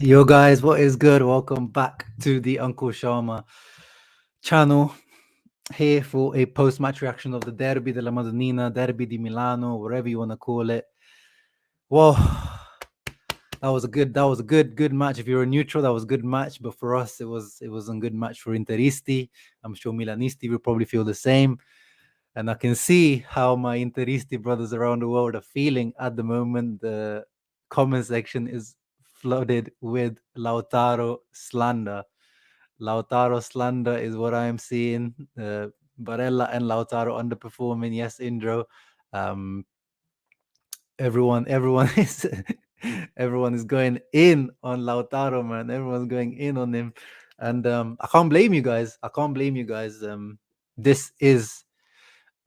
Yo guys, what is good? Welcome back to the Uncle Sharma channel. Here for a post-match reaction of the Derby della Madonnina, Derby di Milano, whatever you want to call it. Well, that was a good match. If you're a neutral, that was a good match. But for us, it was a good match for Interisti. I'm sure Milanisti will probably feel the same. And I can see how my Interisti brothers around the world are feeling at the moment. The comment section is flooded with Lautaro slander. Lautaro slander is what I am seeing. Barella and Lautaro underperforming. Yes, Indro. Um, everyone is everyone is going in on Lautaro, man. Everyone's going in on him, and I can't blame you guys. I can't blame you guys. This is,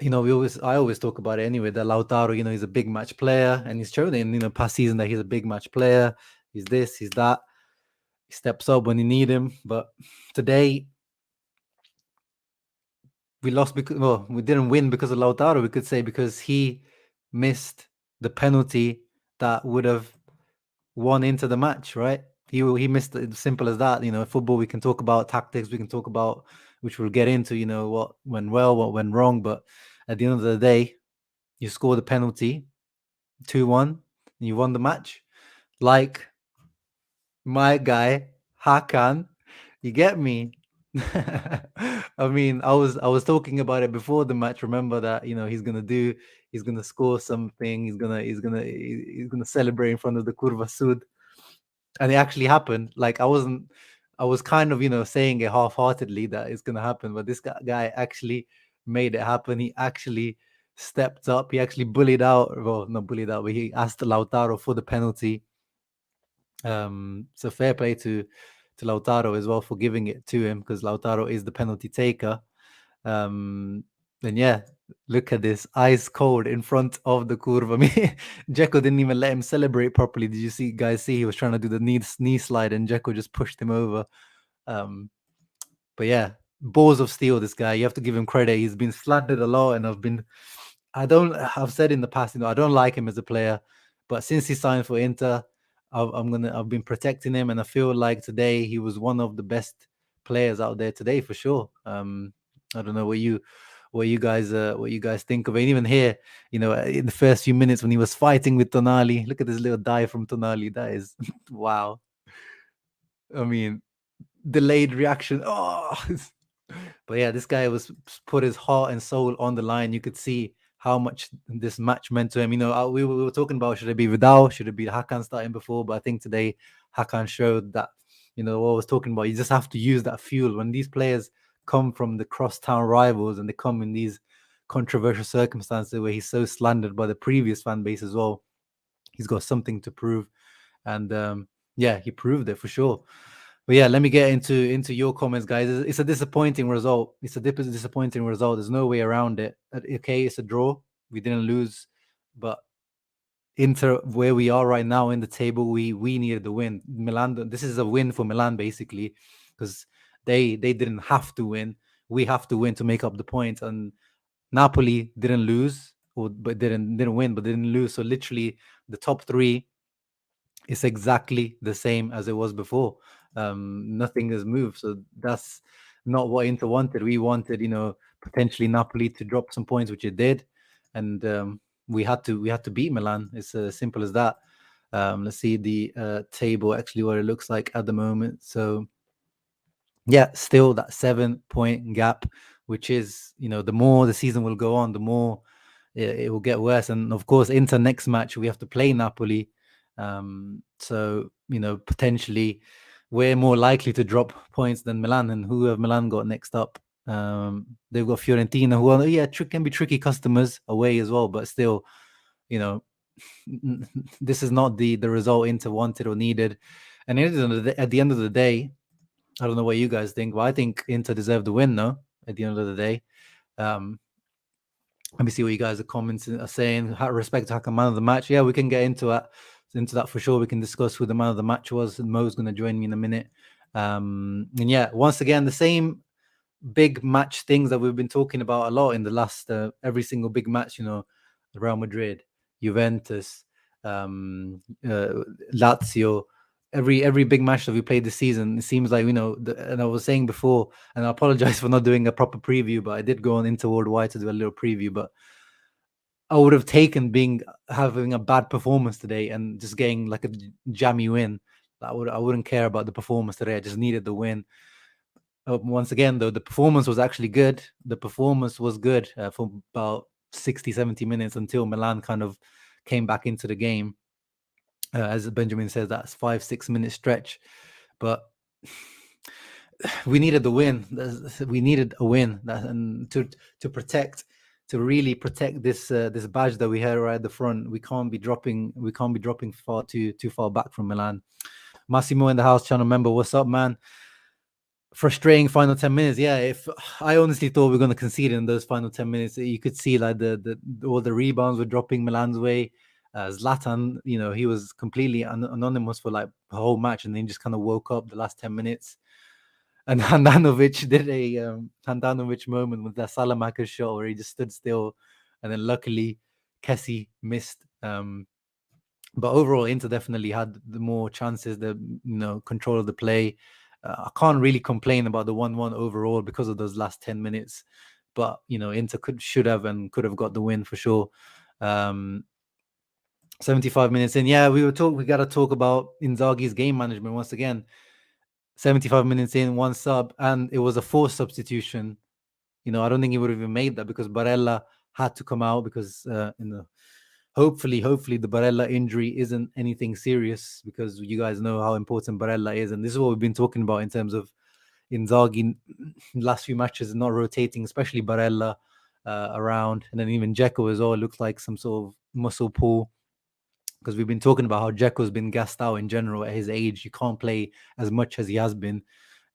I always talk about it anyway, that Lautaro, he's a big match player, and he's shown in, past season that he's a big match player. He's this, he's that. He steps up when you need him. But today, we lost because, well, we didn't win because of Lautaro, we could say, because he missed the penalty that would have won into the match, right? He missed it. Simple as that. Football, we can talk about tactics, we can talk about, which we'll get into, what went well, what went wrong. But at the end of the day, you score the penalty, 2-1, and you won the match. Like my guy, HAKAN, you get me? I mean, I was talking about it before the match. Remember that, he's gonna score something, he's gonna celebrate in front of the Curva Sud. And it actually happened. Like I was kind of, saying it half-heartedly that it's gonna happen, but this guy actually made it happen. He actually stepped up. He actually bullied out, well, not bullied out, but he asked Lautaro for the penalty. So fair play to Lautaro as well for giving it to him, because Lautaro is the penalty taker. And yeah, look at this, ice cold in front of the curva. I mean, Dzeko didn't even let him celebrate properly. Did you see he was trying to do the knee slide, and Dzeko just pushed him over. But yeah, balls of steel, this guy. You have to give him credit. He's been slandered a lot, and I've said in the past, I don't like him as a player, but since he signed for Inter, I've been protecting him, and I feel like today he was one of the best players out there today for sure. I don't know what you guys think of it. And even here, in the first few minutes when he was fighting with Tonali, look at this little dive from Tonali. That is wow. I mean, delayed reaction. Oh, but yeah, this guy was put his heart and soul on the line. You could see how much this match meant to him. We were talking about, should it be Vidal, should it be Hakan starting before? But I think today Hakan showed that, what I was talking about. You just have to use that fuel when these players come from the crosstown rivals, and they come in these controversial circumstances where he's so slandered by the previous fan base as well. He's got something to prove, and yeah, he proved it for sure. But yeah, let me get into your comments, guys. It's a disappointing result. It's a disappointing result. There's no way around it. Okay, it's a draw. We didn't lose, but Inter, where we are right now in the table, we needed the win. Milan, this is a win for Milan basically, because they didn't have to win. We have to win to make up the points, and Napoli didn't lose, but didn't win, but didn't lose. So literally, the top three is exactly the same as it was before. Nothing has moved. So that's not what Inter wanted. We wanted, potentially Napoli to drop some points, which it did, and we had to beat Milan. It's as simple as that. Let's see the table, actually, what it looks like at the moment. So yeah, still that 7-point gap, which is, the more the season will go on, the more it will get worse. And of course, Inter next match we have to play Napoli. So potentially we're more likely to drop points than Milan. And who have Milan got next up? They've got Fiorentina, who are can be tricky customers away as well, but still, this is not the result Inter wanted or needed. And at the end of the day, I don't know what you guys think, but I think Inter deserved the win, no? At the end of the day. Let me see what you guys are saying. Respect to Hakan, man of the match. Yeah, we can get into that for sure. We can discuss who the man of the match was. Mo's going to join me in a minute. And yeah, once again, the same big match things that we've been talking about a lot in the last every single big match. Real Madrid, Juventus, Lazio, every big match that we played this season, it seems like, and I was saying before, and I apologize for not doing a proper preview, but I did go on Interworldwide to do a little preview. But I would have taken having a bad performance today and just getting like a jammy win. I wouldn't care about the performance today. I just needed the win. Once again, though, the performance was actually good. The performance was good for about 60, 70 minutes until Milan kind of came back into the game. As Benjamin says, that's 5-6 minute stretch. But we needed the win. We needed a win, and to really protect this badge that we had right at the front. We can't be dropping far too far back from Milan. Massimo in the house channel member, what's up, man? Frustrating final 10 minutes. Yeah, if I honestly thought we were going to concede in those final 10 minutes, you could see like all the rebounds were dropping Milan's way. Zlatan, he was completely anonymous for like the whole match, and then just kind of woke up the last 10 minutes. And Handanovic did a Handanovic moment with that Salamakers shot where he just stood still, and then luckily Kessie missed. But overall, Inter definitely had the more chances, the control of the play. I can't really complain about the 1-1 overall because of those last 10 minutes. But Inter should have got the win for sure. 75 minutes in, yeah, we got to talk about Inzaghi's game management once again. 75 minutes in, one sub, and it was a forced substitution. I don't think he would have even made that because Barella had to come out because hopefully the Barella injury isn't anything serious, because you guys know how important Barella is, and this is what we've been talking about in terms of Inzaghi last few matches not rotating, especially Barella around, and then even Dzeko as well. It looks like some sort of muscle pull, because we've been talking about how Dzeko's been gassed out in general at his age. You can't play as much as he has been.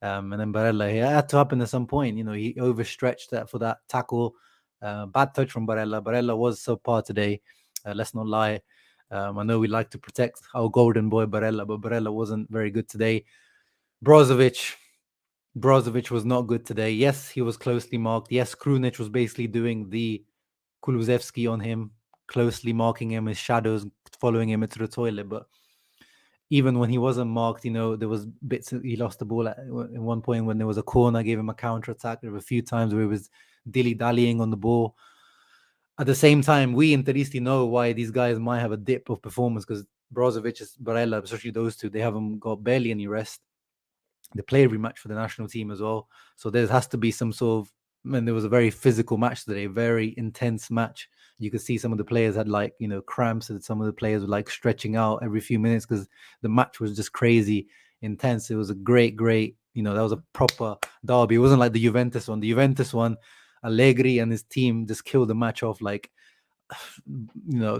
And then Barella, it had to happen at some point. He overstretched that for that tackle. Bad touch from Barella. Barella was subpar today. Let's not lie. I know we like to protect our golden boy Barella, but Barella wasn't very good today. Brozovic was not good today. Yes, he was closely marked. Yes, Krunic was basically doing the Kulusevski on him, closely marking him, his shadows following him into the toilet. But even when he wasn't marked, there was bits he lost the ball at one point when there was a corner, gave him a counter attack. There were a few times where he was dilly-dallying on the ball. At the same time, we Interisti know why these guys might have a dip of performance, because Brozovic, Barella, especially those two, they haven't got barely any rest. They play every match for the national team as well. So there has to be some sort of, and there was a very physical match today, very intense match. You could see some of the players had cramps, and some of the players were stretching out every few minutes because the match was just crazy intense. It was a great, that was a proper derby. It wasn't like the Juventus one. The Juventus one, Allegri and his team just killed the match off. The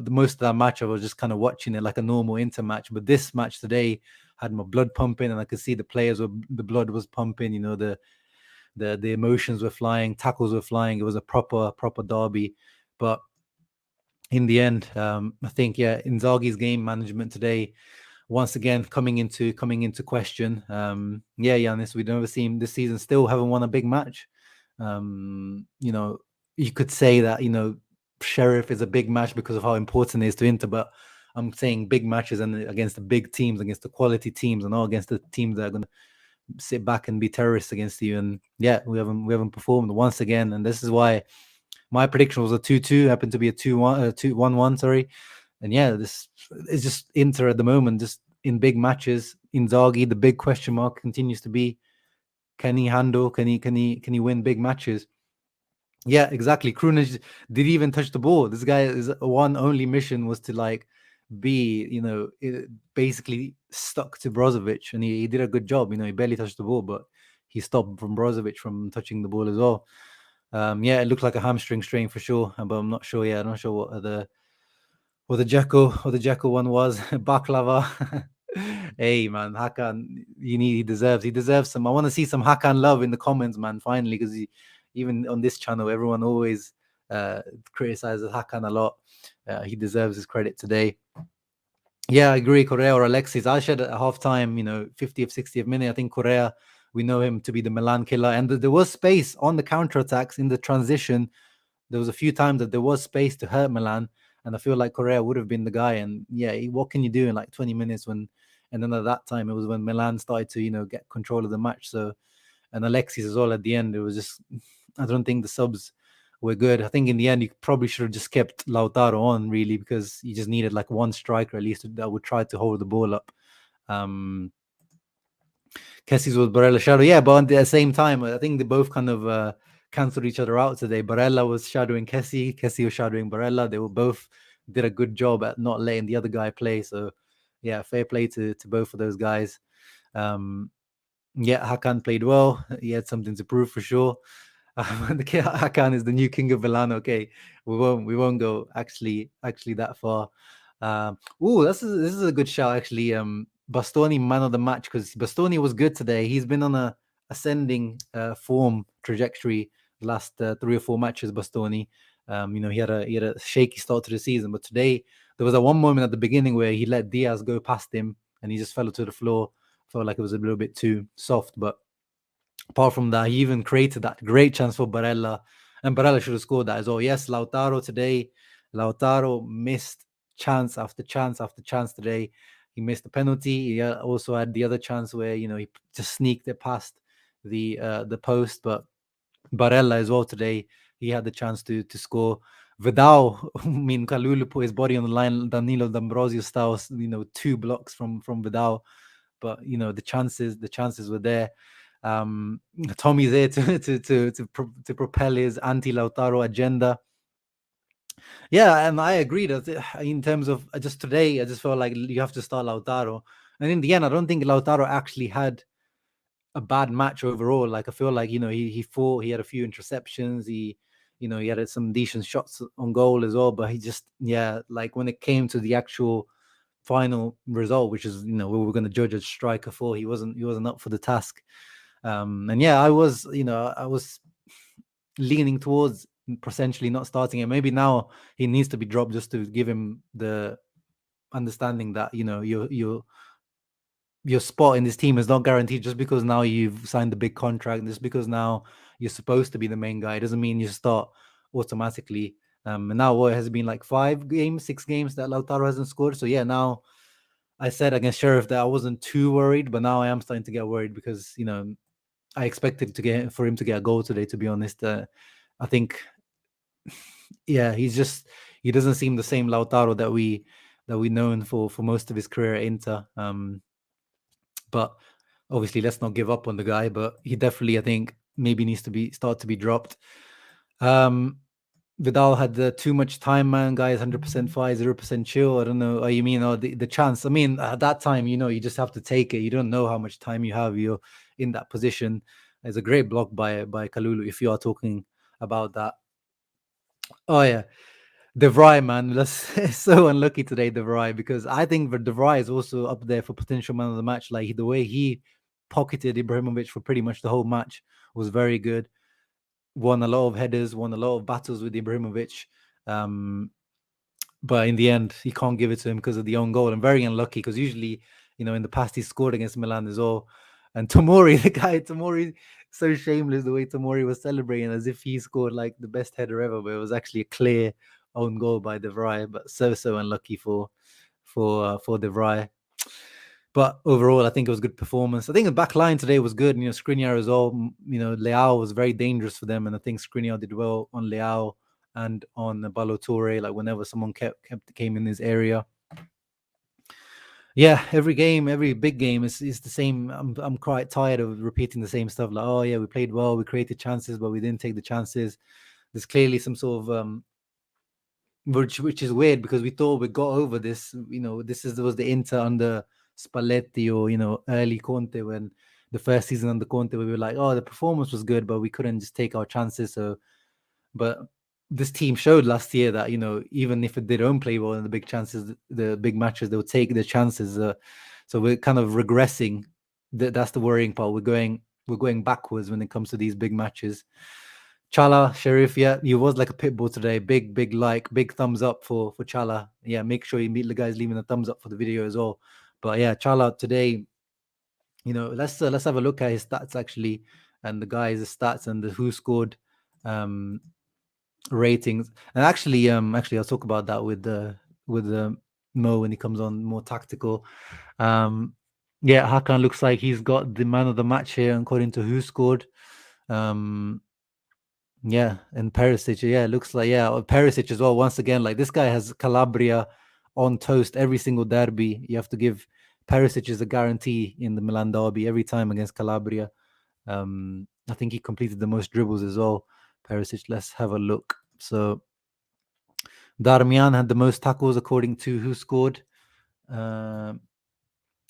most of that match I was just kind of watching it like a normal Inter match. But this match today had my blood pumping, and I could see the blood was pumping. The emotions were flying, tackles were flying. It was a proper derby. But in the end, I think Inzaghi's game management today, once again coming into question. Giannis, we've never seen this season, still haven't won a big match. You could say that Sheriff is a big match because of how important it is to Inter, but I'm saying big matches and against the big teams, against the quality teams, and not against the teams that are going to sit back and be terrorists against you. And we haven't performed once again, and this is why my prediction was a 2-2, happened to be a 2-1, 1-1, sorry. And this is just Inter at the moment, just in big matches. Inzaghi, the big question mark continues to be, can he handle, can he win big matches? Yeah, exactly. Krunic did even touch the ball. This guy's one only mission was to be, basically stuck to Brozovic, and he did a good job. He barely touched the ball, but he stopped from Brozovic from touching the ball as well. It looked like a hamstring strain for sure, but I'm not sure. I'm not sure what the Dzeko one was. Baklava. Hey man, HAKAN, he deserves some. I want to see some HAKAN love in the comments, man. Finally, because even on this channel, everyone always criticizes HAKAN a lot. He deserves his credit today. Yeah, I agree. Correa or Alexis. I said at halftime, 50th, 60th minute, I think Correa, we know him to be the Milan killer. And there was space on the counterattacks in the transition. There was a few times that there was space to hurt Milan. And I feel like Correa would have been the guy. And what can you do in 20 minutes when And then at that time, it was when Milan started to, get control of the match. So, and Alexis as well at the end, it was just, I don't think the subs were good. I think in the end, you probably should have just kept Lautaro on, really, because you just needed like one striker at least that would try to hold the ball up. Kessi's with Barella shadow. Yeah, but at the same time, I think they both kind of cancelled each other out today. Barella was shadowing Kessie was shadowing Barella. They were both did a good job at not letting the other guy play. So yeah, fair play to both of those guys. Yeah, Hakan played well. He had something to prove for sure. Hakan is the new king of Milano. Okay, we won't go actually that far. This is a good shout actually. Bastoni man of the match, because Bastoni was good today. He's been on a ascending form trajectory the last 3 or 4 matches. Bastoni, he had a shaky start to the season, but today there was a one moment at the beginning where he let Diaz go past him and he just fell to the floor. Felt like it was a little bit too soft, but apart from that, he even created that great chance for Barella, and Barella should have scored that as well. Yes, Lautaro today, Lautaro missed chance after chance after chance today. He missed the penalty. He also had the other chance where he just sneaked it past the post. But Barella as well today, he had the chance to score. Vidal, I mean, Kalulu put his body on the line, Danilo D'Ambrosio style, 2 blocks from Vidal. But the chances were there. Tommy's there to propel his anti-Lautaro agenda. Yeah, and I agree that in terms of just today, I just felt like you have to start Lautaro. And in the end, I don't think Lautaro actually had a bad match overall. Like I feel like he fought, he had a few interceptions, he had some decent shots on goal as well. But he just like when it came to the actual final result, which is we were going to judge a striker for, he wasn't up for the task. And yeah, I was leaning towards potentially not starting it. Maybe now he needs to be dropped just to give him the understanding that your spot in this team is not guaranteed just because now you've signed the big contract. Just because now you're supposed to be the main guy doesn't mean you start automatically. And now what has it been like 6 games that Lautaro hasn't scored. So yeah, now I said against Sheriff that I wasn't too worried, but now I am starting to get worried because I expected for him to get a goal today. To be honest, I think, yeah, he doesn't seem the same Lautaro that we known for most of his career at Inter. But obviously, let's not give up on the guy. But he definitely, I think, maybe needs to start to be dropped. Vidal had too much time, man. Guys, 100% fire, 0% chill. I don't know. You mean the chance? I mean, at that time, you just have to take it. You don't know how much time you have. You're in that position. There's a great block by Kalulu. If you are talking about that. Oh yeah, De Vrij, man. That's so unlucky today, De Vrij, because I think De Vrij is also up there for potential man of the match. Like the way he pocketed Ibrahimovic for pretty much the whole match was very good. Won a lot of headers, won a lot of battles with Ibrahimovic. But in the end, he can't give it to him because of the own goal. And very unlucky because usually, in the past, he scored against Milan as well. And Tomori, Tomori, so shameless the way Tomori was celebrating as if he scored like the best header ever, but it was actually a clear own goal by De Vrij. But so unlucky for De Vrij. But overall, I think it was a good performance. I think the back line today was good. Skriniar as well. Leao was very dangerous for them, and I think Skriniar did well on Leao and on Ballo-Touré. Like whenever someone came in his area. Yeah, every big game is the same. I'm quite tired of repeating the same stuff. Like, oh yeah, we played well, we created chances, but we didn't take the chances. There's clearly some sort of which is weird because we thought we got over this. Was the Inter under Spalletti or early Conte, when the first season under Conte we were like, oh, the performance was good, but we couldn't just take our chances. But this team showed last year that even if they don't play well in the big chances, the big matches, they'll take the chances. So we're kind of regressing. That's the worrying part. We're going backwards when it comes to these big matches. Chala, Sheriff, yeah, he was like a pit bull today. Big thumbs up for Chala. Yeah, make sure you meet the guys leaving a thumbs up for the video as well. But yeah, Chala today, let's have a look at his stats actually, and the guys' stats and the who scored ratings. And actually I'll talk about that with Mo when he comes on more tactical. Yeah, Hakan looks like he's got the man of the match here, according to who scored. Um, yeah, and Perisic, yeah, it looks like Perisic as well. Once again, like this guy has Calabria on toast every single derby. You have to give Perisic is a guarantee in the Milan derby every time against Calabria. I think he completed the most dribbles as well. Perisic, let's have a look. So Darmian had the most tackles according to who scored. Um,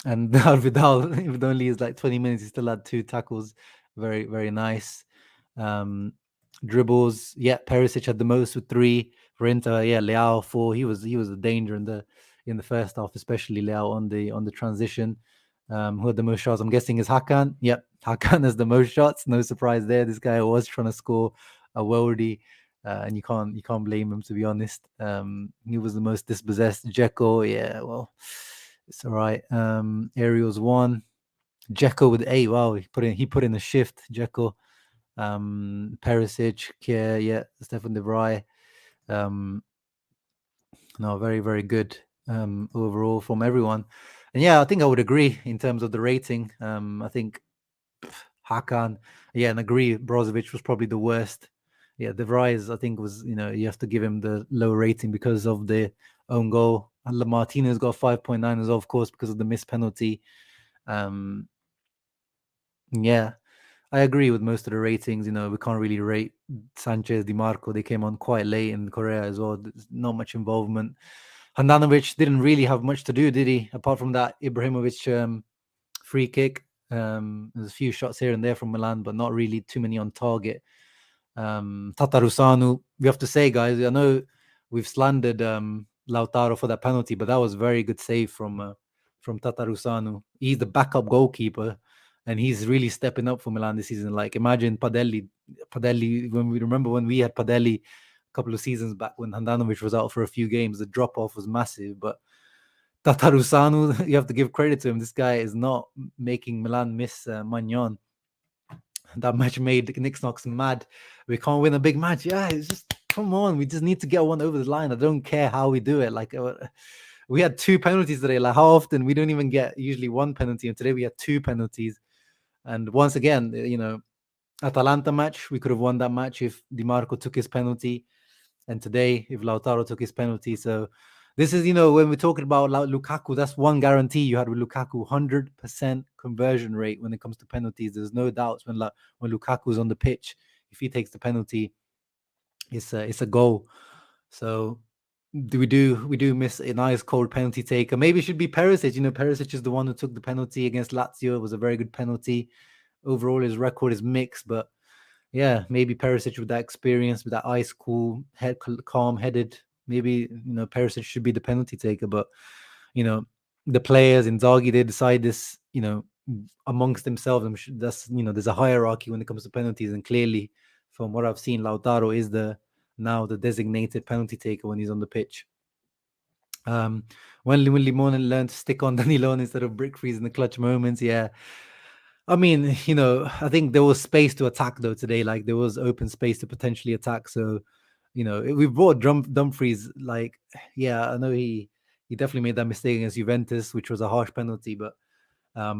and Vidal, even though only is like 20 minutes, he still had 2 tackles. Very, very nice. Um, Dribbles, yeah, Perisic had the most with 3. For Inter, yeah, Leao 4. He was a danger in the first half, especially Leao on the transition. Who had the most shots? I'm guessing is Hakan. Yep, Hakan has the most shots. No surprise there. This guy was trying to score a worldie. And you can't blame him, to be honest. He was the most dispossessed. Dzeko, yeah, well, it's all right. Ariel's 1. Dzeko with 8. Wow, he put in a shift. Dzeko, Perisic, Kier, yeah, Stefan De Vrij. No, very, very good overall from everyone. And yeah, I think I would agree in terms of the rating. I think Hakan, yeah, and agree. Brozovic was probably the worst. Yeah, De Vrij, I think, was, you have to give him the low rating because of the own goal. And Martinez got 5.9 as well, of course, because of the missed penalty. Um, yeah, I agree with most of the ratings. We can't really rate Sanchez, Di Marco. They came on quite late in Korea as well. There's not much involvement. Handanovic didn't really have much to do, did he? Apart from that Ibrahimovic free kick. There's a few shots here and there from Milan, but not really too many on target. Tatarusanu, we have to say, guys, I know we've slandered Lautaro for that penalty, but that was a very good save from Tatarusanu. He's the backup goalkeeper, and he's really stepping up for Milan this season. Like, imagine Padelli, when we had Padelli a couple of seasons back when Handanovic was out for a few games, the drop off was massive. But Tatarusanu, you have to give credit to him. This guy is not making Milan miss Magnon. That match made Nick Knox mad. We can't win a big match. Yeah, it's just, come on. We just need to get one over the line. I don't care how we do it. Like, we had 2 penalties today. Like, how often we don't even get usually 1 penalty, and today we had 2 penalties. And once again, Atalanta match, we could have won that match if Di Marco took his penalty, and today if Lautaro took his penalty. So this is, when we're talking about Lukaku, that's one guarantee you had with Lukaku: 100% conversion rate when it comes to penalties. There's no doubts when Lukaku's on the pitch. If he takes the penalty, it's a goal. So we do miss a nice cold penalty taker. Maybe it should be Perisic. Perisic is the one who took the penalty against Lazio. It was a very good penalty. Overall, his record is mixed, but yeah, maybe Perisic with that experience, with that ice cool, calm-headed, maybe Perisic should be the penalty taker. But the players in Zaghi, they decide this, amongst themselves. That's there's a hierarchy when it comes to penalties, and clearly, from what I've seen, Lautaro is now the designated penalty taker when he's on the pitch. When Limon learned to stick on Danilo instead of brick freeze in the clutch moments, yeah. I mean, I think there was space to attack though today. Like, there was open space to potentially attack. So, we brought Dumfries. Like, yeah, I know he definitely made that mistake against Juventus, which was a harsh penalty. But I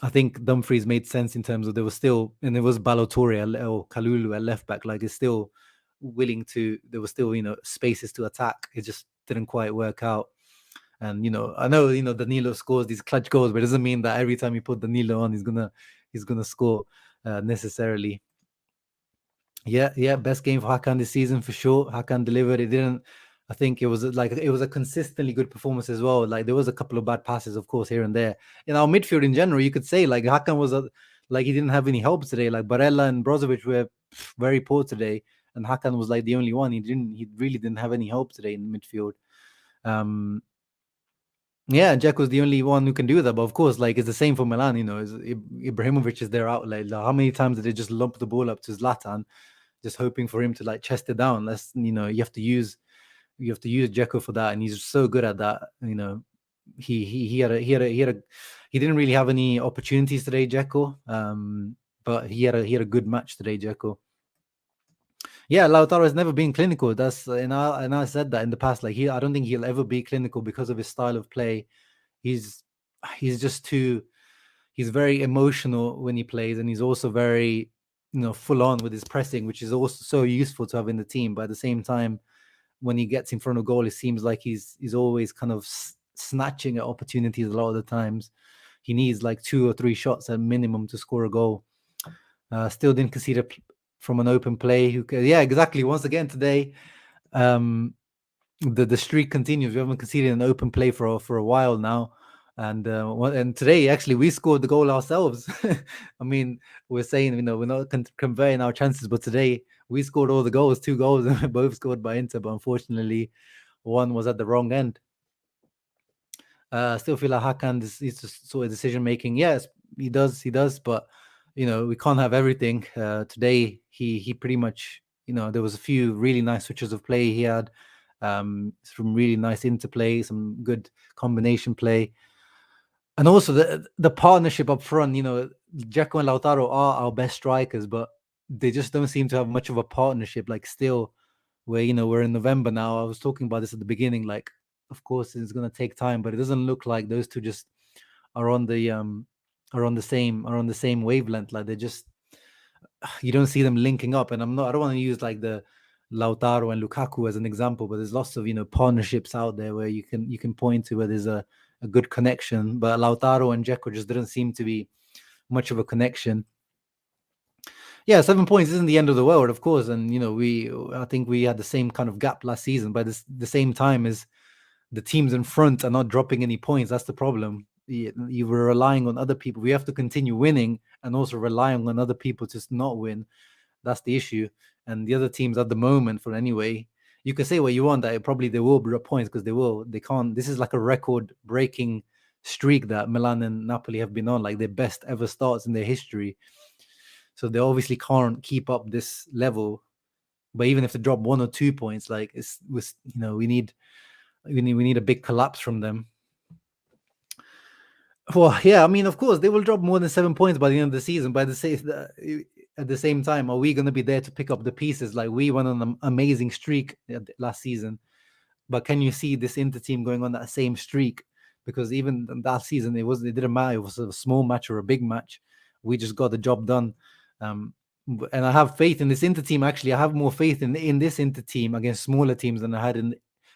think Dumfries made sense in terms of there was still, and there was Balotore or Kalulu at left back. Like, it's still willing to. There was still spaces to attack. It just didn't quite work out. And I know Danilo scores these clutch goals, but it doesn't mean that every time you put Danilo on, he's gonna score necessarily. Yeah, best game for Hakan this season for sure. Hakan delivered. It didn't. I think it was a consistently good performance as well. Like, there was a couple of bad passes, of course, here and there. In our midfield in general, you could say like Hakan was like, he didn't have any help today. Like, Barella and Brozovic were very poor today, and Hakan was like the only one. He really didn't have any help today in the midfield. Yeah, Dzeko's the only one who can do that. But of course, like, it's the same for Milan. Ibrahimovic is their outlet. Like, how many times did they just lump the ball up to Zlatan, just hoping for him to like chest it down? You have to use Dzeko for that, and he's so good at that. He didn't really have any opportunities today, Dzeko. But he had a good match today, Dzeko. Yeah, Lautaro has never been clinical. And I said that in the past. I don't think he'll ever be clinical because of his style of play. He's just too he's very emotional when he plays, and he's also very, full on with his pressing, which is also so useful to have in the team. But at the same time, when he gets in front of goal, it seems like he's always kind of snatching at opportunities a lot of the times. He needs like 2 or 3 shots at minimum to score a goal. Still didn't concede from an open play. Yeah, exactly. Once again today, the streak continues. We haven't conceded an open play for a while now. And today, actually, we scored the goal ourselves. I mean, we're saying, we're not converting our chances, but today we scored all the goals, 2 goals, and both scored by Inter. But unfortunately, one was at the wrong end. Still feel like HAKAN is just sort of decision making. Yes, he does, but we can't have everything. Today, he pretty much, there was a few really nice switches of play he had. Some really nice interplay, some good combination play. And also the partnership up front, Dzeko and Lautaro are our best strikers, but they just don't seem to have much of a partnership. Like still, where we're in November now. I was talking about this at the beginning. Like, of course, it's gonna take time, but it doesn't look like those two just are on the same wavelength. Like they just, you don't see them linking up. And I don't want to use like the Lautaro and Lukaku as an example, but there's lots of partnerships out there where you can point to where there's a good connection. But Lautaro and Dzeko just didn't seem to be much of a connection. Yeah, 7 points isn't the end of the world, of course, and I think we had the same kind of gap last season. But the same time as the teams in front are not dropping any points, that's the problem. You were relying on other people. We have to continue winning and also relying on other people to not win. That's the issue. And the other teams at the moment, for anyway, you can say what you want, that probably they will drop points because they can't. This is like a record-breaking streak that Milan and Napoli have been on, like their best ever starts in their history. So they obviously can't keep up this level. But even if they drop 1 or 2 points, like we need a big collapse from them. Well, yeah, I mean, of course, they will drop more than 7 points by the end of the season. At the same time, are we going to be there to pick up the pieces? Like we went on an amazing streak last season, but can you see this Inter team going on that same streak? Because even that season, it didn't matter. It was a small match or a big match. We just got the job done. And I have faith in this Inter team. Actually, I have more faith in this Inter team against smaller teams than I had in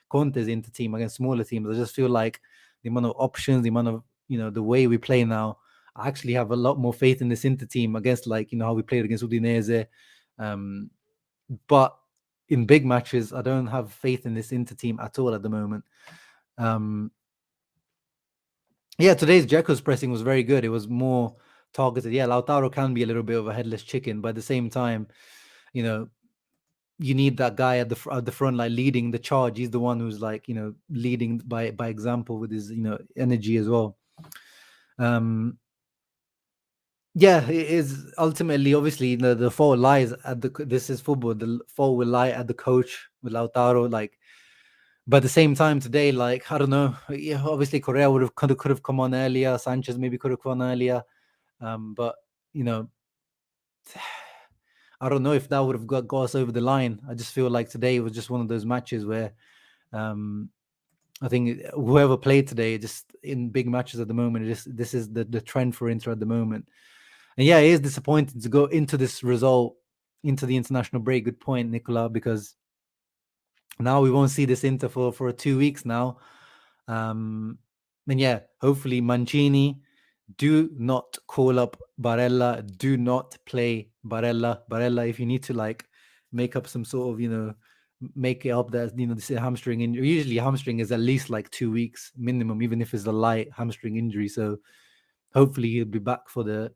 Conte's Inter team against smaller teams. I just feel like the amount of options, the amount of the way we play now, I actually have a lot more faith in this Inter team against how we played against Udinese. But in big matches, I don't have faith in this Inter team at all at the moment. Yeah, today's Dzeko's pressing was very good. It was more targeted. Yeah, Lautaro can be a little bit of a headless chicken, but at the same time, you need that guy at the front, like leading the charge. He's the one who's like leading by example with his energy as well. Yeah, it is ultimately, obviously, the fault lies at this is football. The fault will lie at the coach with Lautaro. Like, but at the same time today, like, I don't know. Yeah, obviously Correa could have come on earlier. Sanchez maybe could have come on earlier. But I don't know if that would have got us over the line. I just feel like today was just one of those matches where I think whoever played today, just in big matches at the moment, this is the trend for Inter at the moment. And yeah, it is disappointing to go into this result, into the international break. Good point, Nicola, because now we won't see this Inter for 2 weeks now. And yeah, hopefully Mancini, do not call up Barella. Do not play Barella. Barella, if you need to like make up some sort of, make it up that, this hamstring injury. Usually hamstring is at least like 2 weeks minimum, even if it's a light hamstring injury. So hopefully he'll be back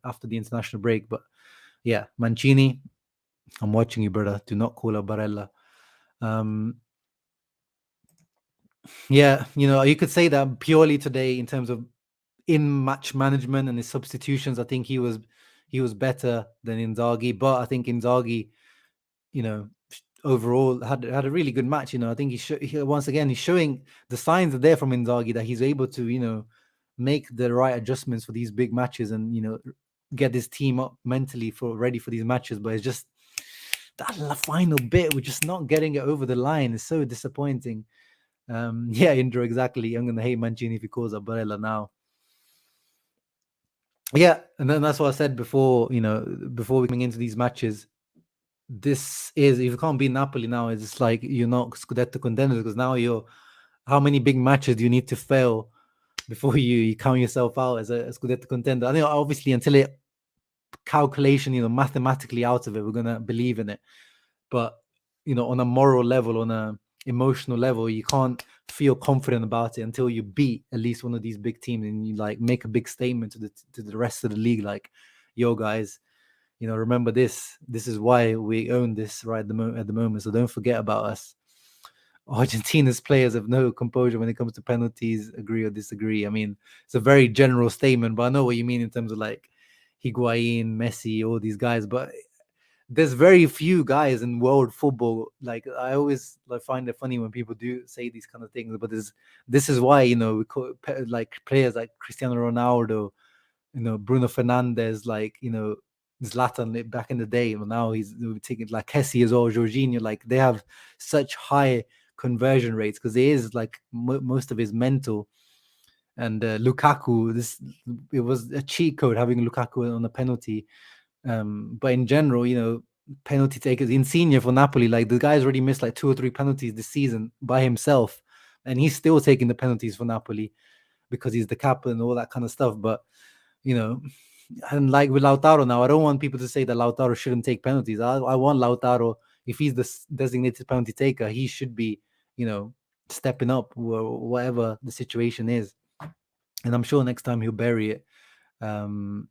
after the international break. But yeah, Mancini, I'm watching you, brother. Do not call up Barella. Yeah, you could say that purely today in terms of in-match management and his substitutions. I think he was better than Inzaghi, but I think Inzaghi, overall had a really good match. I think once again he's showing the signs are there from Inzaghi that he's able to make the right adjustments for these big matches and get his team up mentally ready for these matches. But it's just that final bit, we're just not getting it over the line. It's so disappointing. Yeah, Indra, exactly. I'm gonna hate Mancini if he calls up Barella now. Yeah, and then that's what I said before. Before we coming into these matches, this is if you can't beat Napoli now, it's just like you're not Scudetto contenders because now you're. How many big matches do you need to fail before you count yourself out as a Scudetto contender? I think obviously until it calculation, mathematically out of it, we're gonna believe in it. But on a moral level, on a emotional level, you can't feel confident about it until you beat at least one of these big teams and you like make a big statement to the rest of the league, like, yo guys, remember this. This is why we own this right at the moment. So don't forget about us. Argentina's players have no composure when it comes to penalties, agree or disagree. I mean, it's a very general statement, but I know what you mean in terms of like Higuain, Messi, all these guys. But there's very few guys in world football. Like I always like find it funny when people do say these kind of things. But this is why we call like players like Cristiano Ronaldo, Bruno Fernandes, like Zlatan back in the day. Well, now he's taking like Kessie as well, Jorginho. Like they have such high conversion rates because it is like most of his mental. And Lukaku, it was a cheat code having Lukaku on a penalty. But in general, penalty takers, Insigne for Napoli, like the guy's already missed like 2 or 3 penalties this season by himself, and he's still taking the penalties for Napoli because he's the captain and all that kind of stuff. But you know, and like with Lautaro now, I don't want people to say that Lautaro shouldn't take penalties. I want Lautaro, if he's the designated penalty taker, he should be, stepping up whatever the situation is. And I'm sure next time he'll bury it. Um,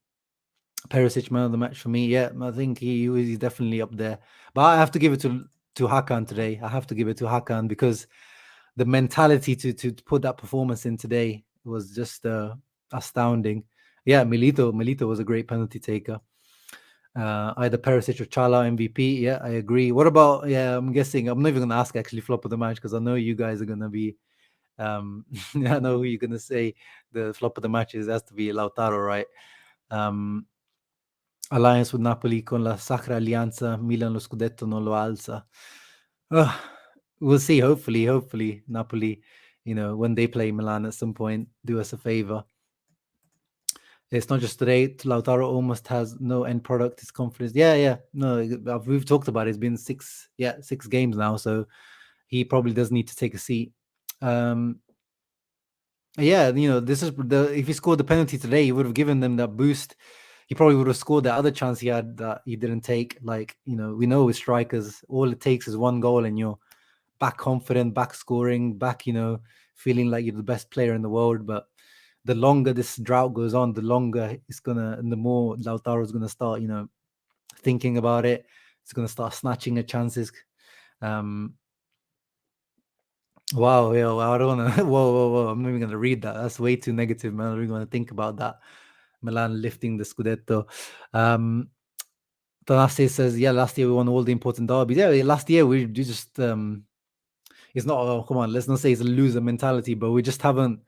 Perisic man of the match for me. Yeah, I think he's definitely up there. But I have to give it to Hakan today. I have to give it to Hakan because the mentality to put that performance in today was just astounding. Yeah, Milito was a great penalty taker. Either Perisic or Chala MVP. Yeah, I agree. What about? Yeah, I'm guessing. I'm not even gonna ask actually flop of the match because I know you guys are gonna be. I know who you're gonna say the flop of the match is. Has to be Lautaro, right? Um, Alliance with Napoli con la Sacra Alianza, Milan lo scudetto non lo alza. Uh, we'll see. Hopefully, Napoli, when they play Milan at some point, do us a favor. It's not just today. Lautaro almost has no end product. His confidence. Yeah. No, we've talked about it. It's been 6 games now, so he probably does need to take a seat. Yeah, this is if he scored the penalty today, he would have given them that boost. He probably would have scored the other chance he had that he didn't take. Like, we know with strikers, all it takes is one goal and you're back confident, back scoring, back, feeling like you're the best player in the world. But the longer this drought goes on, the longer and the more Lautaro's gonna start, thinking about it. It's gonna start snatching at chances. Wow, yeah, I don't wanna whoa. I'm not even gonna read that. That's way too negative, man. I'm not even gonna think about that. Milan lifting the Scudetto. Tanase says, yeah, last year we won all the important derbies. Yeah, last year we just it's not, oh, come on, let's not say it's a loser mentality, but we just haven't,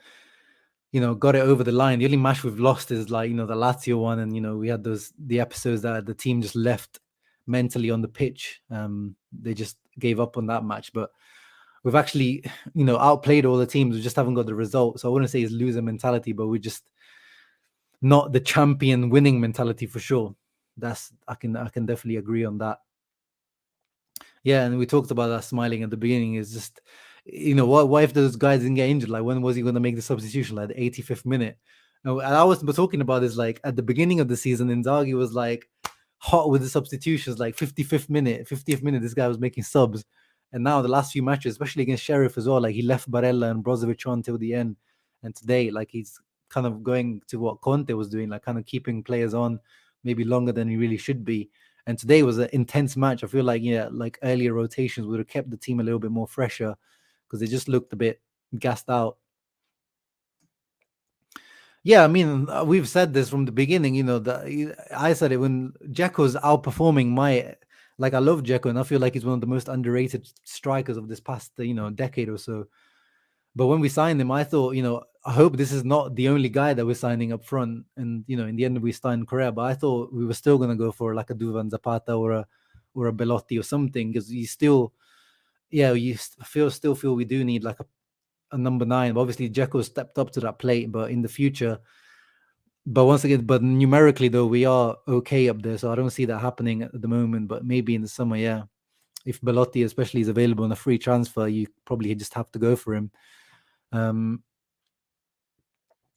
got it over the line. The only match we've lost is like, the Lazio one, and we had the episodes that the team just left mentally on the pitch. They just gave up on that match, but we've actually, outplayed all the teams. We just haven't got the result. So I wouldn't say it's loser mentality, but we're just not the champion winning mentality for sure. I can definitely agree on that. Yeah, and we talked about that smiling at the beginning. Is just, what if those guys didn't get injured? Like, when was he going to make the substitution? Like the 85th minute. And I was talking about this like at the beginning of the season. Inzaghi was like hot with the substitutions, like 55th minute, 50th minute. This guy was making subs, and now the last few matches, especially against Sheriff as well, like he left Barella and Brozovic on till the end. And today, like he's kind of going to what Conte was doing, like kind of keeping players on maybe longer than he really should be. And today was an intense match. I feel like, like earlier rotations would have kept the team a little bit more fresher because they just looked a bit gassed out. Yeah, I mean, we've said this from the beginning. I said it when Dzeko's outperforming like I love Dzeko and I feel like he's one of the most underrated strikers of this past, decade or so. But when we signed him, I thought, I hope this is not the only guy that we're signing up front. And in the end, we signed Correa. But I thought we were still going to go for like a Duvan Zapata or a Belotti or something because you still, you still feel we do need like a number 9. But obviously, Dzeko stepped up to that plate. But in the future, But once again, but numerically though, we are okay up there, so I don't see that happening at the moment. But maybe in the summer, yeah. If Belotti especially is available on a free transfer, you probably just have to go for him. Um,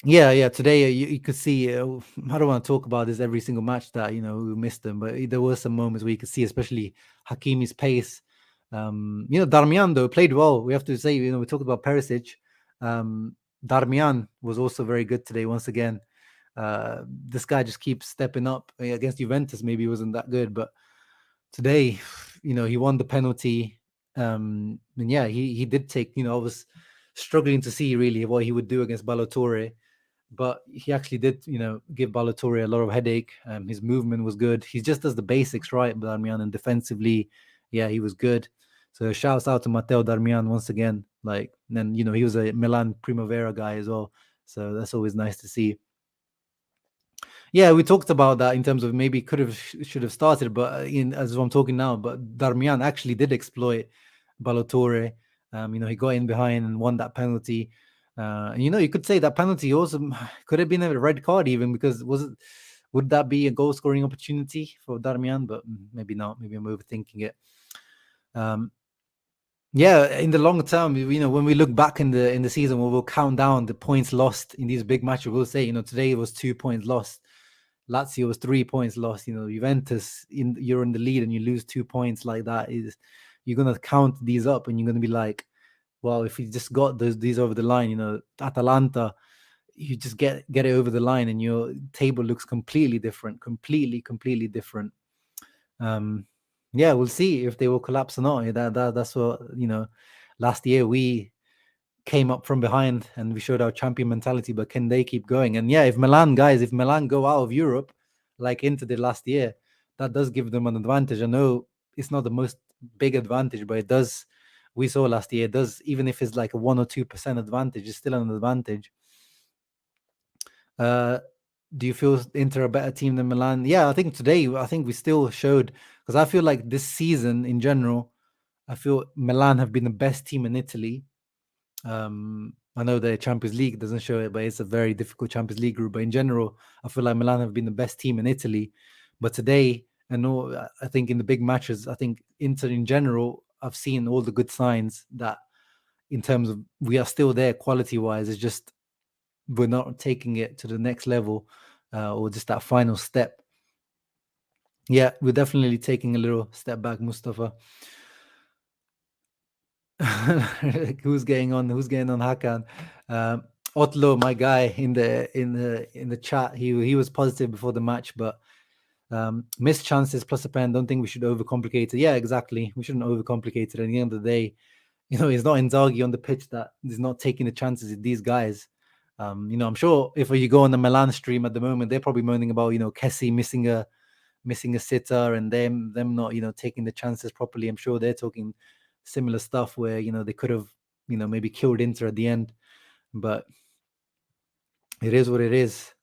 yeah. Today you could see. I don't want to talk about this every single match that we missed them, but there were some moments where you could see, especially Hakimi's pace. Darmian though played well. We have to say, we talked about Perisic. Darmian was also very good today once again. This guy just keeps stepping up. Against Juventus, maybe he wasn't that good, but today, he won the penalty. And yeah, he did take. I was struggling to see really what he would do against Balotore, but he actually did, give Balotore a lot of headache. His movement was good. He just does the basics right, Darmian, and defensively, yeah, he was good. So shouts out to Matteo Darmian once again. Like, and then he was a Milan Primavera guy as well, so that's always nice to see. Yeah, we talked about that in terms of maybe should have started, but as I'm talking now, but Darmian actually did exploit Balotore. He got in behind and won that penalty. And you could say that penalty also could have been a red card even, because would that be a goal scoring opportunity for Darmian? But maybe not. Maybe I'm overthinking it. Yeah, in the long term, when we look back in the season, we'll count down the points lost in these big matches. We'll say, today it was 2 points lost. Lazio was 3 points lost. Juventus, you're in the lead and you lose 2 points like that. You're gonna count these up and you're gonna be like, well, if you just got these over the line, Atalanta, you just get it over the line and your table looks completely different, completely different. Yeah, we'll see if they will collapse or not. That's what last year we came up from behind and we showed our champion mentality, but can they keep going? And yeah, if Milan go out of Europe like Inter did last year, that does give them an advantage. I know it's not the most big advantage, but it does. We saw last year, it does, even if it's like a 1 or 2% advantage, it's still an advantage. Do you feel Inter a better team than Milan? Yeah, I think today, we still showed, because I feel like this season in general, I feel Milan have been the best team in Italy. I know the Champions League doesn't show it, but it's a very difficult Champions League group. But in general, I feel like Milan have been the best team in Italy. But today, I think in the big matches, I think Inter in general, I've seen all the good signs that in terms of we are still there quality wise. It's just we're not taking it to the next level or just that final step. Yeah, we're definitely taking a little step back, Mustafa. Who's getting on Hakan? Otlo, my guy in the chat, he was positive before the match, but missed chances plus a pen. Don't think we should overcomplicate it. Yeah, exactly. We shouldn't overcomplicate it. At the end of the day, it's not Inzaghi on the pitch that is not taking the chances with these guys. I'm sure if you go on the Milan stream at the moment, they're probably moaning about Kessie missing a sitter and them not taking the chances properly. I'm sure they're talking similar stuff where they could have maybe killed Inter at the end, but it is what it is.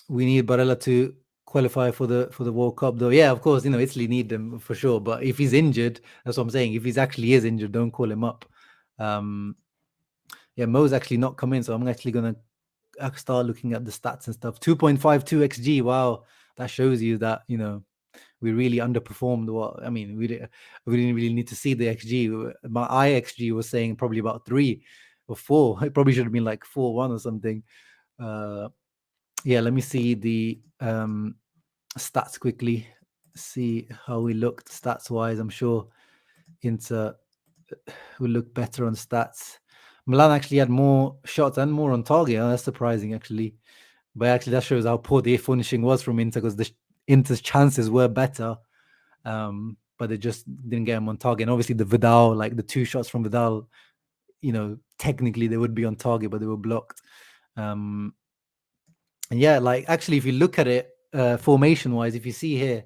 We need Barella to qualify for the World Cup, though. Yeah, of course, Italy need them for sure. But if he's injured, that's what I'm saying. If he's actually is injured, don't call him up. Yeah, Mo's actually not come in, so I'm actually gonna start looking at the stats and stuff. 2.52 xG. Wow, that shows you that we really underperformed. We didn't really need to see the xG. My IXG was saying probably about 3 or 4. It probably should have been like 4-1 or something. Yeah, let me see the stats quickly. See how we looked stats wise. I'm sure Inter will look better on stats. Milan actually had more shots and more on target. Oh, that's surprising, actually. But actually, that shows how poor the finishing was from Inter, because the Inter's chances were better, but they just didn't get them on target. And obviously, the Vidal, like the 2 shots from Vidal, technically they would be on target, but they were blocked. And yeah, like actually, if you look at it formation-wise, if you see here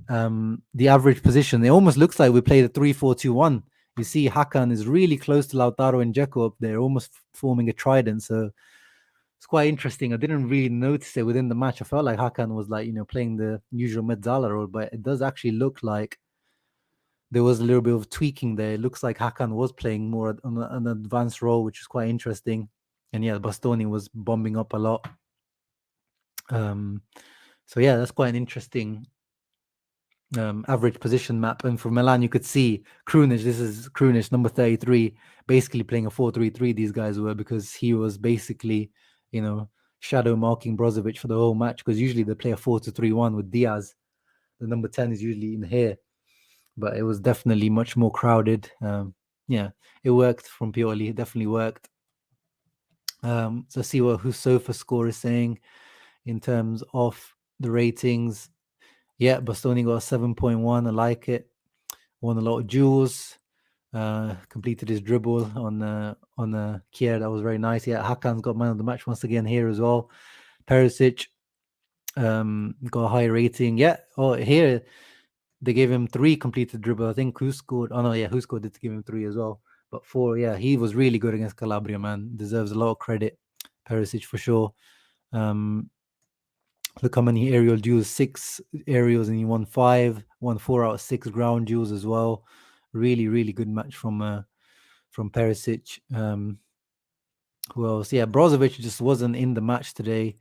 the average position, it almost looks like we played a 3-4-2-1. You see, Hakan is really close to Lautaro and Dzeko up there, almost forming a trident. So it's quite interesting. I didn't really notice it within the match. I felt like Hakan was like, playing the usual mezzala role, but it does actually look like there was a little bit of tweaking there. It looks like Hakan was playing more on an advanced role, which is quite interesting. and yeah, Bastoni was bombing up a lot. So yeah, that's quite an interesting average position map. And for Milan, you could see Krunic. This is Krunic, number 33, basically playing a 4-3-3. These guys were, because he was basically, shadow marking Brozovic for the whole match. Because usually they play a 4-3-1 with Diaz. The number 10 is usually in here, but it was definitely much more crowded. Yeah, it worked from Pioli. It definitely worked. So see what whose sofa score is saying in terms of the ratings. Yeah, Bastoni got a 7.1. I like it. Won a lot of duels. Completed his dribble on Kier. That was very nice. Yeah, Hakan's got man of the match once again here as well. Perisic got a high rating. Yeah. Oh, here they gave him 3 completed dribble. I think who scored? Oh no, yeah, who scored did give him 3 as well. But 4, yeah, he was really good against Calabria, man. Deserves a lot of credit. Perisic for sure. Look how many aerial duels, 6 aerials, and he won 5, won 4 out of 6 ground duels as well. Really, really good match from Perisic. Who else? Yeah, Brozovic just wasn't in the match today.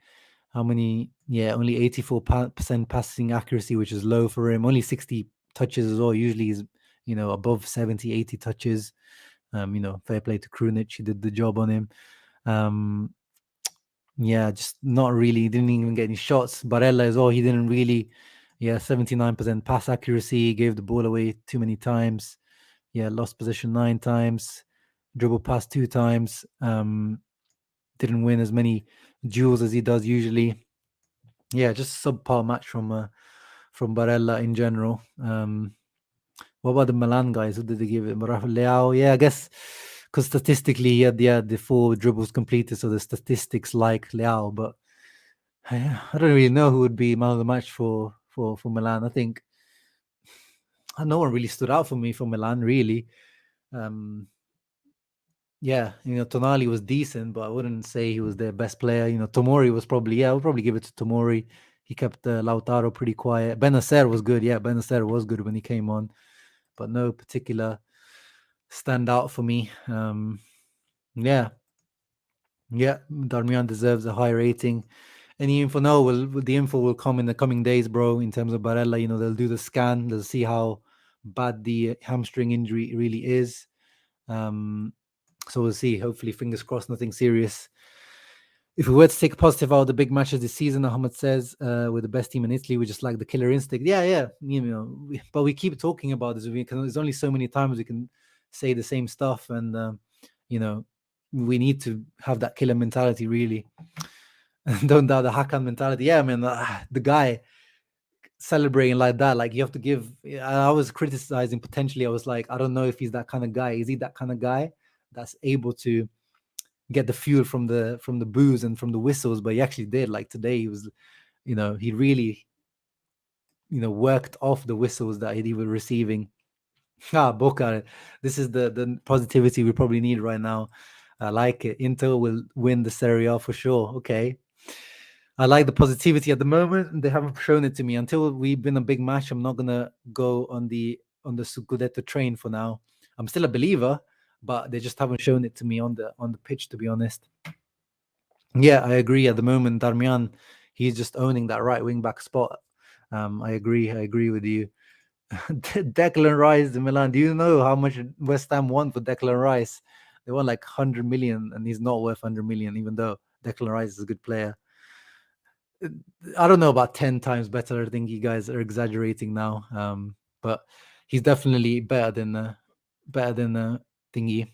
How many? Yeah, only 84% passing accuracy, which is low for him. Only 60 touches as well. Usually he's, above 70, 80 touches. Fair play to Krunic. He did the job on him. Yeah, just not really. Didn't even get any shots. Barella as well. He didn't really. Yeah, 79% pass accuracy. Gave the ball away too many times. Yeah, lost possession 9 times. Dribble pass 2 times. Didn't win as many duels as he does usually. Yeah, just subpar match from Barella in general. What about the Milan guys? Who did they give it? Leao. Yeah, I guess because statistically he had the 4 dribbles completed, so the statistics like Leao. But I don't really know who would be man of the match for Milan. I think no one really stood out for me for Milan, really. Yeah, Tonali was decent, but I wouldn't say he was their best player. Tomori was probably, I would probably give it to Tomori. He kept Lautaro pretty quiet. Benacer was good. Yeah, Benacer was good when he came on, but no particular standout for me. Yeah, Darmian deserves a high rating. Any info? No, the info will come in the coming days, bro. In terms of Barella, they'll do the scan. They'll see how bad the hamstring injury really is. So we'll see. Hopefully, fingers crossed, nothing serious. If we were to take a positive out of the big matches this season, Ahmed says, with the best team in Italy, we just like the killer instinct. Yeah. But we keep talking about this. There's only so many times we can say the same stuff, and we need to have that killer mentality, really. Don't doubt the HAKAN mentality. Yeah, man, the guy celebrating like that, like you have to give. I was criticizing potentially. I was like, I don't know if he's that kind of guy. Is he that kind of guy that's able to get the fuel from the boos and from the whistles? But he actually did. Like today, he was, he really, worked off the whistles that he was receiving. Boca, this is the positivity we probably need right now. I like it. Inter will win the Serie A for sure. Okay. I like the positivity at the moment. They haven't shown it to me. Until we win a big match, I'm not gonna go on the Scudetto train for now. I'm still a believer, but they just haven't shown it to me on the pitch, to be honest. Yeah, I agree. At the moment, Darmian, he's just owning that right wing back spot. I agree with you. Declan Rice in Milan. Do you know how much West Ham won for Declan Rice? They won like 100 million, and he's not worth 100 million, even though Declan Rice is a good player. I don't know about 10 times better. I think you guys are exaggerating now. But he's definitely better than thingy.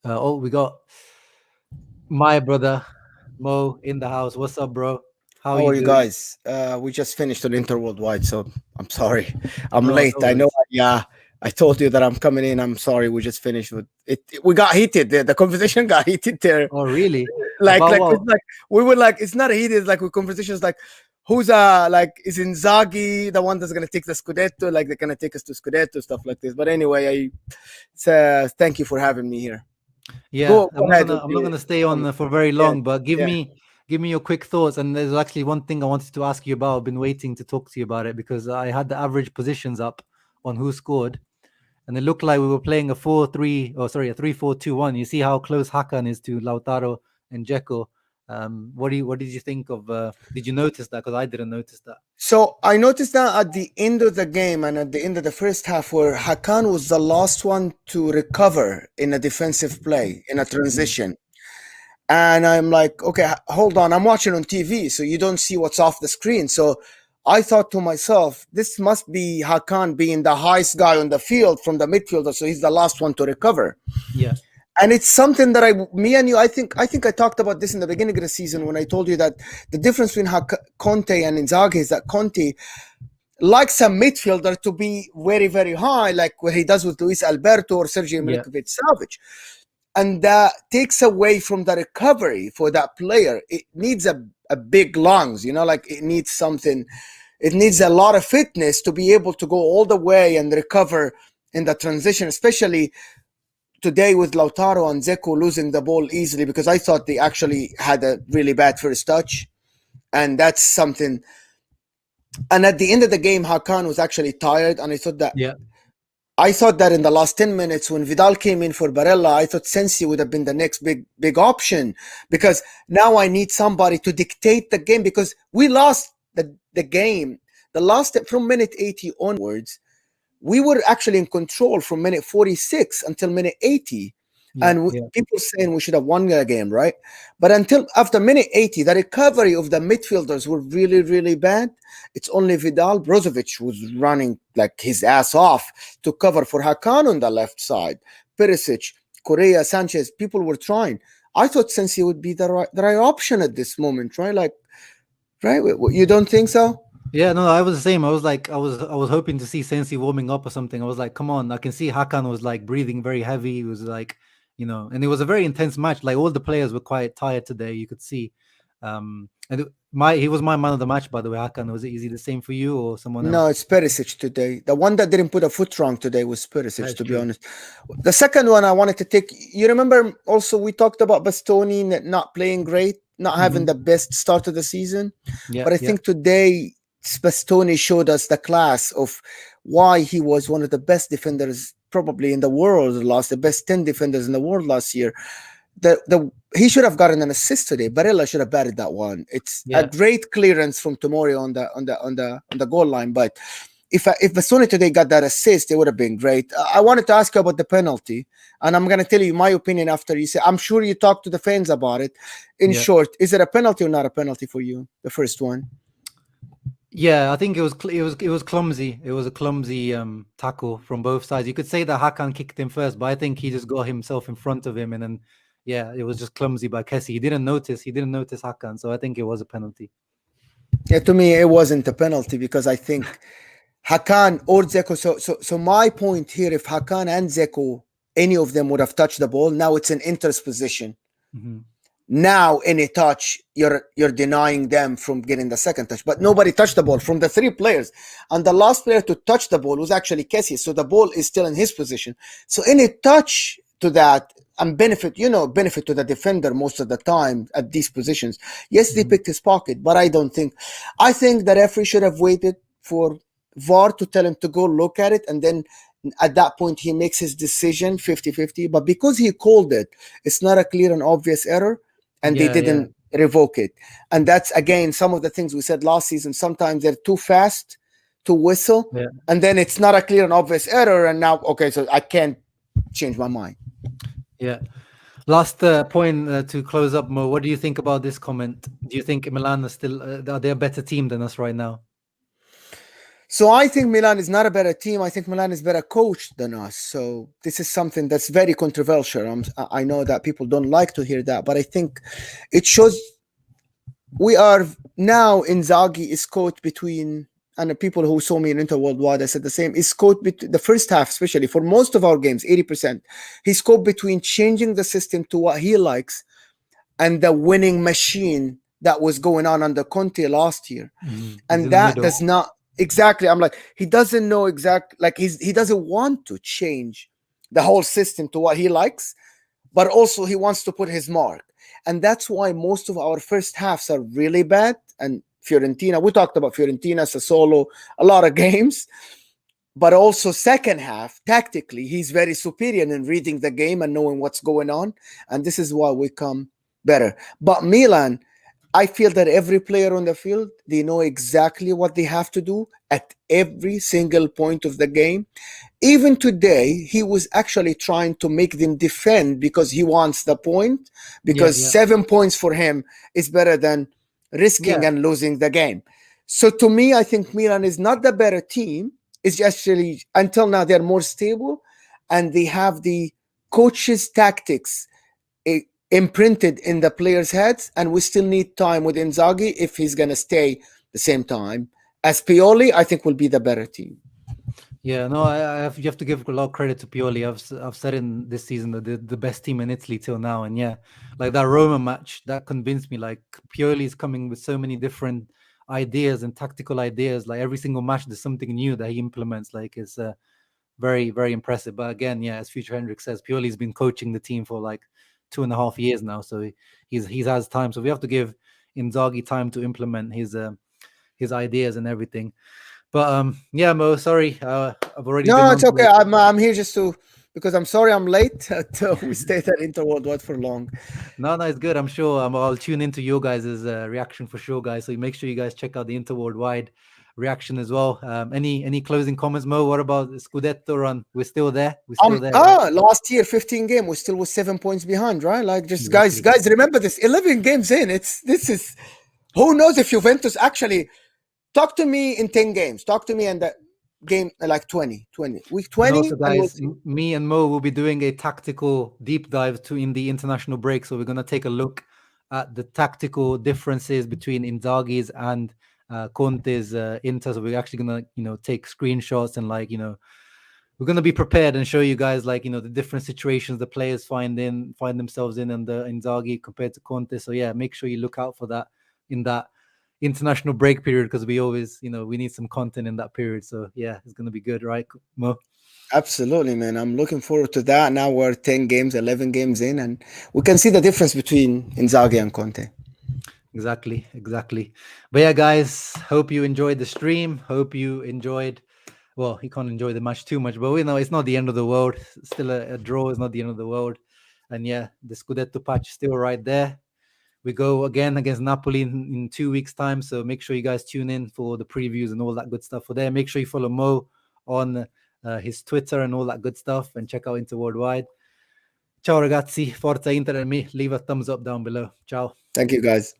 We got my brother Mo in the house. What's up, bro? How How you are you doing? guys? We just finished an Inter Worldwide, so I'm sorry. I'm No, late. no I know. worries. Yeah, I told you that I'm coming in. I'm sorry. We just finished with it. We got heated. The conversation got heated there. Oh, really? Like, About like it's what? like we were like, it's not heated. It's like with conversations like, who's like is Inzaghi the one that's gonna take the Scudetto? Like they're gonna take us to Scudetto, stuff like this. But anyway, thank you for having me here. Yeah, Go ahead with I'm not the gonna stay on comment. for very Yeah, long, but yeah. give me your quick thoughts. And there's actually one thing I wanted to ask you about. I've been waiting to talk to you about it because I had the average positions up on who scored, and it looked like we were playing a 4-3, or sorry, a 3-4-2-1. You see how close Hakan is to Lautaro and Dzeko. What did you think of? Did you notice that? Because I didn't notice that. So I noticed that at the end of the game and at the end of the first half, where Hakan was the last one to recover in a defensive play, in a Mhm. transition. And I'm like, okay, hold on. I'm watching on TV, so you don't see what's off the screen. So I thought to myself, this must be Hakan being the highest guy on the field from the midfielder, so he's the last one to recover. Yeah, And it's something that me and you, I think I talked about this in the beginning of the season when I told you that the difference between Conte and Inzaghi is that Conte likes a midfielder to be very, very high, like what he does with Luis Alberto or Sergio yeah, Milinkovic-Savic, and that takes away from the recovery for that player. It needs a big lungs, like it needs something. It needs a lot of fitness to be able to go all the way and recover in the transition, especially today with Lautaro and Zeko losing the ball easily, because I thought they actually had a really bad first touch. And that's something. And at the end of the game, Hakan was actually tired, and yeah, I thought that in the last 10 minutes when Vidal came in for Barella, I thought Sensi would have been the next big option, because now I need somebody to dictate the game, because we lost the game. The last from minute 80 onwards, we were actually in control from minute 46 until minute 80. yeah, And yeah, people saying we should have won the game, right? But until after minute 80, the recovery of the midfielders were really, really bad. It's only Vidal. Brozovic was running like his ass off to cover for Hakan on the left side. Perisic, Correa, Sanchez, people were trying. I thought Sensi would be the right option at this moment, right? Like, right? You don't think so? yeah. No, I was the same. I was like, I was hoping to see Sensi warming up or something. I was like, come on, I can see Hakan was like breathing very heavy. He was like, and it was a very intense match. Like all the players were quite tired today. You could see. And he was my man of the match, by the way. Hakan, is he the same for you or someone No, else? it's Perisic today. The one that didn't put a foot wrong today was Perisic, That's to be true. honest. The second one I wanted to take, you remember also we talked about Bastoni not playing great, not having Hmm. the best start of the season. Yeah, But I yeah, think today Bastoni showed us the class of why he was one of the best defenders probably in the world the best 10 defenders in the world last year. The he should have gotten an assist today. Barella should have batted that one. It's a yeah, great clearance from Tomori on the goal line. But if Bastoni today got that assist, it would have been great. I wanted to ask you about the penalty, and I'm going to tell you my opinion after you say. I'm sure you talked to the fans about it. In yeah. short, is it a penalty or not a penalty for you? The first one. Yeah, I think it was clumsy. It was a clumsy tackle from both sides. You could say that Hakan kicked him first, but I think he just got himself in front of him, and then yeah, it was just clumsy by Kessie. He didn't notice Hakan, so I think it was a penalty. Yeah, to me, it wasn't a penalty because I think Hakan or Zeko. So my point here, if Hakan and Zeko, any of them would have touched the ball, now it's an interest position. Hmm. Now any touch, you're denying them from getting the second touch. But nobody touched the ball from the three players, and the last player to touch the ball was actually Kessie. So the ball is still in his position. So any touch to that and benefit to the defender most of the time at these positions. Yes, they Hmm. picked his pocket, but I don't think. I think the referee should have waited for VAR to tell him to go look at it, and then at that point he makes his decision 50-50. But because he called it, it's not a clear and obvious error, and they Yeah, yeah, didn't revoke it. And that's again some of the things we said last season. Sometimes they're too fast to whistle, yeah, and then it's not a clear and obvious error, and now okay, so I can't change my mind. yeah. Last point to close up, Mo. What do you think about this comment? Do you think Milan are they a better team than us right now? So I think Milan is not a better team. I think Milan is better coached than us. So this is something that's very controversial. I know that people don't like to hear that, but I think it shows we are now. Inzaghi is caught between, and the people who saw me in Inter Worldwide, I said the same, is caught between the first half, especially for most of our games, 80%. He's caught between changing the system to what he likes and the winning machine that was going on under Conte last year. He's And in the that middle. does not exactly, I'm like, he doesn't know exactly, like he doesn't want to change the whole system to what he likes, but also he wants to put his mark. And that's why most of our first halves are really bad. And Fiorentina, we talked about Fiorentina, Sassuolo, a lot of games, but also second half, tactically, he's very superior in reading the game and knowing what's going on. And this is why we come better. But Milan, I feel that every player on the field, they know exactly what they have to do at every single point of the game. Even today, he was actually trying to make them defend because he wants the point, because Yeah. 7 points for him is better than risking Yeah. and losing the game. So to me, I think Milan is not the better team. It's actually, until now, they're more stable and they have the coach's tactics imprinted in the players' heads, and we still need time with Inzaghi if he's going to stay the same time. As Pioli, I think will be the better team. Yeah, no, you have to give a lot of credit to Pioli. I've said in this season that they're the best team in Italy till now, and yeah, like that Roma match that convinced me. Like Pioli is coming with so many different ideas and tactical ideas. Like every single match, there's something new that he implements. Like it's very, very impressive. But again, yeah, as Future Hendrik says, Pioli's been coaching the team for like 2.5 years now, so he's has time. So we have to give Inzaghi time to implement his ideas and everything. But yeah, Mo, sorry, I've already been No, on it's okay. for I'm here just to, because I'm sorry I'm late. We stayed at Interworld Wide for long. No, it's good. I'm sure I'll tune into your guys' reaction for sure, guys. So make sure you guys check out the Interworldwide reaction as well. Any closing comments, Mo? What about the Scudetto run? We're still there. We're still there, right? Last year 15 game, we still was 7 points behind, right? Like, just Exactly. guys, remember this 11 games in. This is, who knows if Juventus actually, talk to me in 10 games. Talk to me in the game like 20, week 20, So and we'll guys, see. me and Mo will be doing a tactical deep dive in the international break. So we're gonna take a look at the tactical differences between Inzaghi's and Conte's Inter. So we're actually gonna take screenshots and we're gonna be prepared and show you guys the different situations the players find themselves in under Inzaghi compared to Conte. So yeah, make sure you look out for that in that international break period, because we always we need some content in that period. So yeah, it's gonna be good, right, Mo? Absolutely, man. I'm looking forward to that. Now we're 10 games, 11 games in, and we can see the difference between Inzaghi and Conte. Exactly. But yeah, guys, hope you enjoyed the stream. Hope you enjoyed. Well, you can't enjoy the match too much, but we know it's not the end of the world. Still a draw is not the end of the world. And yeah, the Scudetto patch is still right there. We go again against Napoli in 2 weeks' time. So make sure you guys tune in for the previews and all that good stuff for there. Make sure you follow Mo on his Twitter and all that good stuff, and check out Inter Worldwide. Ciao ragazzi, Forza Inter, and me. Leave a thumbs up down below. Ciao. Thank you, guys.